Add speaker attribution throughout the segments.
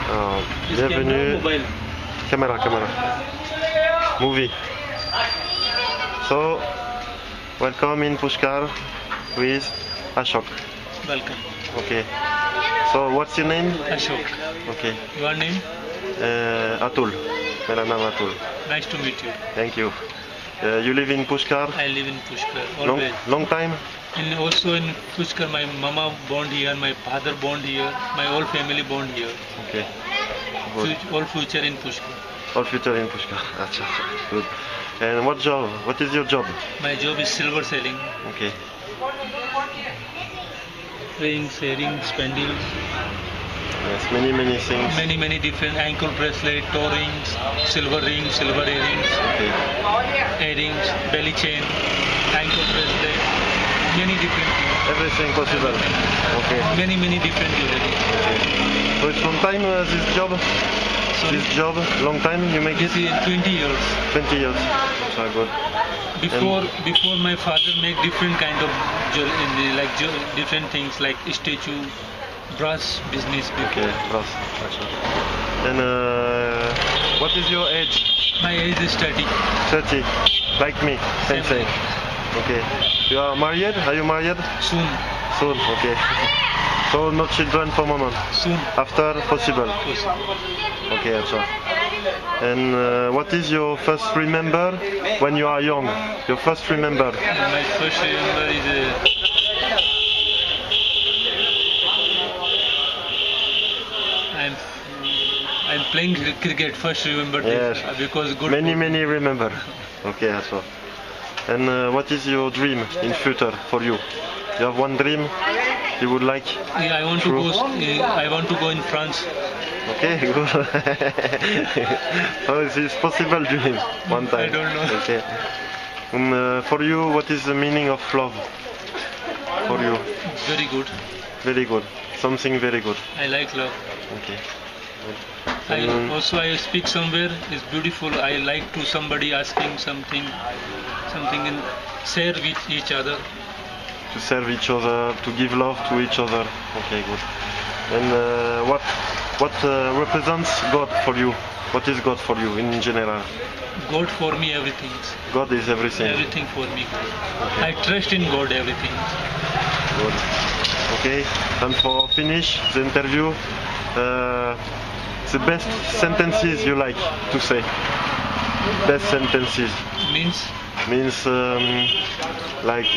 Speaker 1: Bienvenue. Camera. Movie. So, welcome in Pushkar with Ashok.
Speaker 2: Welcome.
Speaker 1: Okay. So, what's your name?
Speaker 2: Ashok.
Speaker 1: Okay.
Speaker 2: Your name?
Speaker 1: Atul. मेरा नाम Atul.
Speaker 2: Nice to meet you.
Speaker 1: Thank you. You live in Pushkar?
Speaker 2: I live in Pushkar. Always.
Speaker 1: Long time?
Speaker 2: And also in Pushkar, my mama born here, my father born here, my whole family born here.
Speaker 1: Okay. Good.
Speaker 2: All future in Pushkar.
Speaker 1: All future in Pushkar. Acha. Good. And what job? What is your job?
Speaker 2: My job is silver selling.
Speaker 1: Okay.
Speaker 2: Rings, earrings, spandrels.
Speaker 1: Yes, many things.
Speaker 2: Many different ankle bracelet, toe rings, silver rings, silver earrings,
Speaker 1: Okay.
Speaker 2: earrings, belly chain, ankle bracelet, many different things.
Speaker 1: Everything possible. Okay.
Speaker 2: Many different jewelry.
Speaker 1: Okay. So it's long time this job?
Speaker 2: Sorry?
Speaker 1: This job, long time you make
Speaker 2: This
Speaker 1: it?
Speaker 2: is 20 years.
Speaker 1: 20 years. So good.
Speaker 2: Before my father make different kind of different things like statue, brass business before.
Speaker 1: Okay, brass. And what is your age?
Speaker 2: My age is 30.
Speaker 1: 30. Like me. Same. Okay. You are married? Are you married?
Speaker 2: Soon.
Speaker 1: Soon. Okay. So no children for moment.
Speaker 2: Soon.
Speaker 1: After possible. Okay, Acha. And what is your first remember when you are young? Your first remember?
Speaker 2: My first remember is I'm playing cricket. First remember this
Speaker 1: Yes.
Speaker 2: because good.
Speaker 1: Many remember. Okay, Acha. And what is your dream in future for you? You have one dream you would like?
Speaker 2: Yeah, I want to go in France.
Speaker 1: Okay, good. So it is possible dream one time.
Speaker 2: I don't know.
Speaker 1: Okay. And for you, what is the meaning of love? For you,
Speaker 2: Very good.
Speaker 1: very good. Something very good.
Speaker 2: I like love.
Speaker 1: Okay.
Speaker 2: I speak somewhere. It's beautiful. I like to somebody asking something and share with each other.
Speaker 1: To serve each other, to give love to each other. Okay, good. And what represents God for you? What is God for you in general?
Speaker 2: God for me everything.
Speaker 1: God is everything.
Speaker 2: Everything for me. I trust in God everything.
Speaker 1: Good. Okay. And for finish the interview, the best sentences you like to say. Best sentences
Speaker 2: Means
Speaker 1: like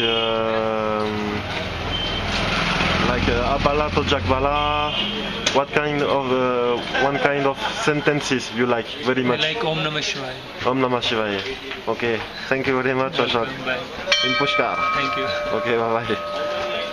Speaker 1: abala to jakbala. What kind of one kind of sentences you like very
Speaker 2: I
Speaker 1: much?
Speaker 2: like Om Namah Shivaya.
Speaker 1: Om Namah Shivaya. Okay. Thank you very much, Ashok.
Speaker 2: Bye.
Speaker 1: In Pushkar.
Speaker 2: Thank you.
Speaker 1: Okay. Bye bye.